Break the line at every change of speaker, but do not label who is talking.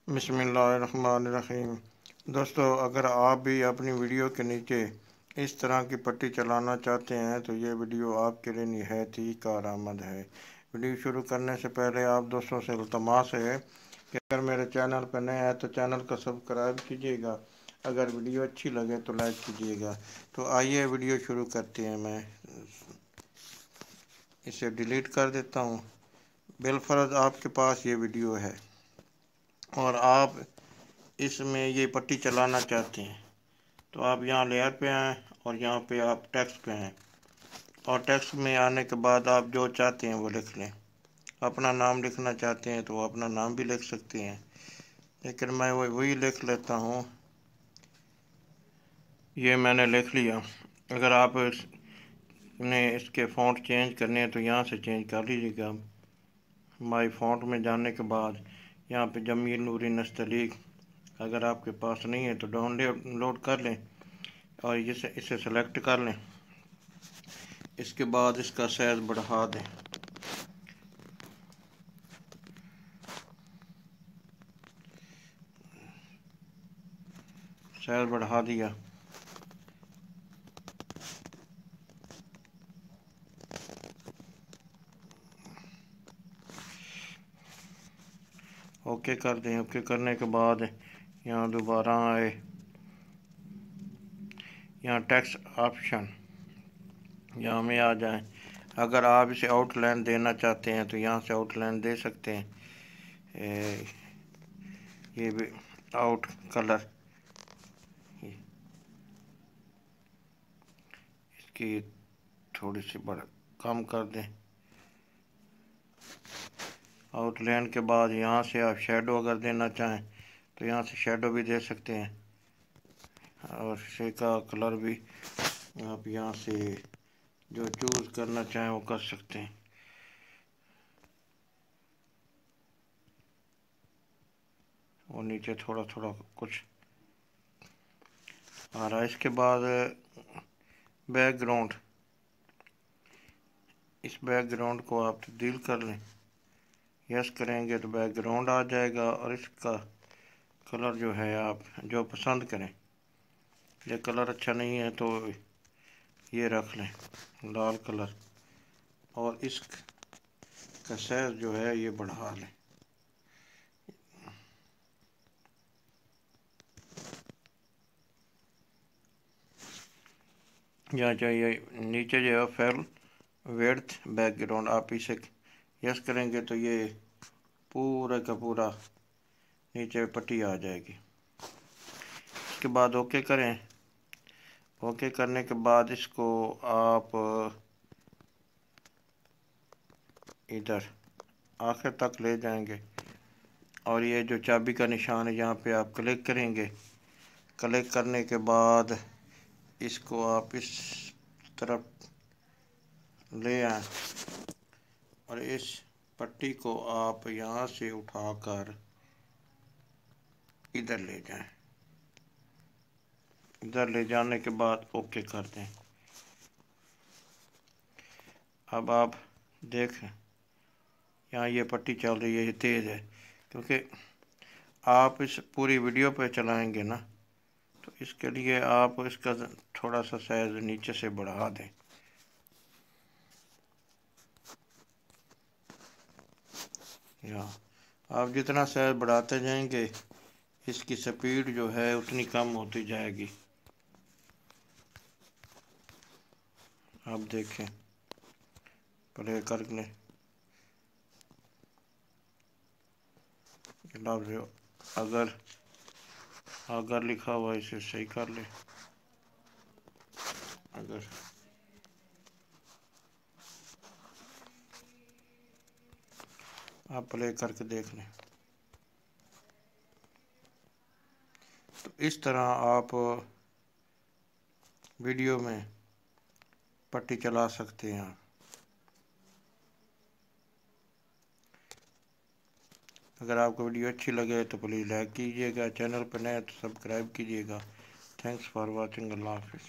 بسم اللہ الرحمن الرحیم۔ دوستو، اگر آپ بھی اپنی ویڈیو کے نیچے اس طرح کی پٹی چلانا چاہتے ہیں تو یہ ویڈیو آپ کے لیے نہایت ہی کارآمد ہے۔ ویڈیو شروع کرنے سے پہلے آپ دوستوں سے التماس ہے کہ اگر میرے چینل پر نئے ہیں تو چینل کو سبسکرائب کیجیے گا، اگر ویڈیو اچھی لگے تو لائک کیجیے گا۔ تو آئیے ویڈیو شروع کرتے ہیں۔ میں اسے ڈیلیٹ کر دیتا ہوں۔ بالفرض آپ کے پاس یہ ویڈیو ہے اور آپ اس میں یہ پٹی چلانا چاہتے ہیں تو آپ یہاں لیئر پہ آئیں اور یہاں پہ آپ ٹیکسٹ پہ آئیں، اور ٹیکسٹ میں آنے کے بعد آپ جو چاہتے ہیں وہ لکھ لیں۔ اپنا نام لکھنا چاہتے ہیں تو اپنا نام بھی لکھ سکتے ہیں، لیکن میں وہی لکھ لیتا ہوں۔ یہ میں نے لکھ لیا۔ اگر آپ نے اس کے فونٹ چینج کرنے ہیں تو یہاں سے چینج کر لیجیے گا۔ مائی فونٹ میں جانے کے بعد یہاں پہ جمیل نوری نستعلیق اگر آپ کے پاس نہیں ہے تو ڈاؤن لوڈ کر لیں اور اسے سلیکٹ کر لیں۔ اس کے بعد اس کا سائز بڑھا دیں۔ سائز بڑھا دیا۔ اوکے کر دیں۔ اوکے کرنے کے بعد یہاں دوبارہ آئے، یہاں ٹیکسٹ آپشن یہاں میں آ جائیں۔ اگر آپ اسے آؤٹ لائن دینا چاہتے ہیں تو یہاں سے آؤٹ لائن دے سکتے ہیں۔ یہ بھی آؤٹ کلر اس کی تھوڑی سی کم کر دیں۔ آؤٹ لائن کے بعد یہاں سے آپ شیڈو اگر دینا چاہیں تو یہاں سے شیڈو بھی دے سکتے ہیں، اور شے کا کلر بھی آپ یہاں سے جو چوز کرنا چاہیں وہ کر سکتے ہیں۔ اور نیچے تھوڑا تھوڑا کچھ آ رہا ہے۔ اس کے بعد بیک گراؤنڈ، اس بیک گراؤنڈ کو آپ تبدیل کر لیں۔ یس کریں گے تو بیک گراؤنڈ آ جائے گا، اور اس کا کلر جو ہے آپ جو پسند کریں۔ یہ کلر اچھا نہیں ہے تو یہ رکھ لیں لال کلر، اور اس کا سائز جو ہے یہ بڑھا لیں۔ یہاں چاہیے نیچے جو ہے فیل ویڈتھ بیک گراؤنڈ، آپ اسے یس کریں گے تو یہ پورا کا پورا نیچے پٹی آ جائے گی۔ اس کے بعد اوکے کریں۔ اوکے کرنے کے بعد اس کو آپ ادھر آخر تک لے جائیں گے، اور یہ جو چابی کا نشان ہے یہاں پہ آپ کلک کریں گے۔ کلک کرنے کے بعد اس کو آپ اس طرف لے آئیں، اور اس پٹی کو آپ یہاں سے اٹھا کر ادھر لے جائیں۔ ادھر لے جانے کے بعد اوکے کر دیں۔ اب آپ دیکھیں یہاں یہ پٹی چل رہی ہے، یہ تیز ہے، کیونکہ آپ اس پوری ویڈیو پہ چلائیں گے نا، تو اس کے لیے آپ اس کا تھوڑا سا سائز نیچے سے بڑھا دیں۔ یہاں آپ جتنا سائز بڑھاتے جائیں گے اس کی سپیڈ جو ہے اتنی کم ہوتی جائے گی۔ آپ دیکھیں، پلے کر لیں۔ اگر لکھا ہوا اسے صحیح کر لیں۔ اگر آپ پلے کر کے دیکھ لیں تو اس طرح آپ ویڈیو میں پٹی چلا سکتے ہیں۔ اگر آپ کو ویڈیو اچھی لگے تو پلیز لائک کیجیے گا، چینل پر نئے تو سبسکرائب کیجیے گا۔ Thanks for watching. اللہ حافظ۔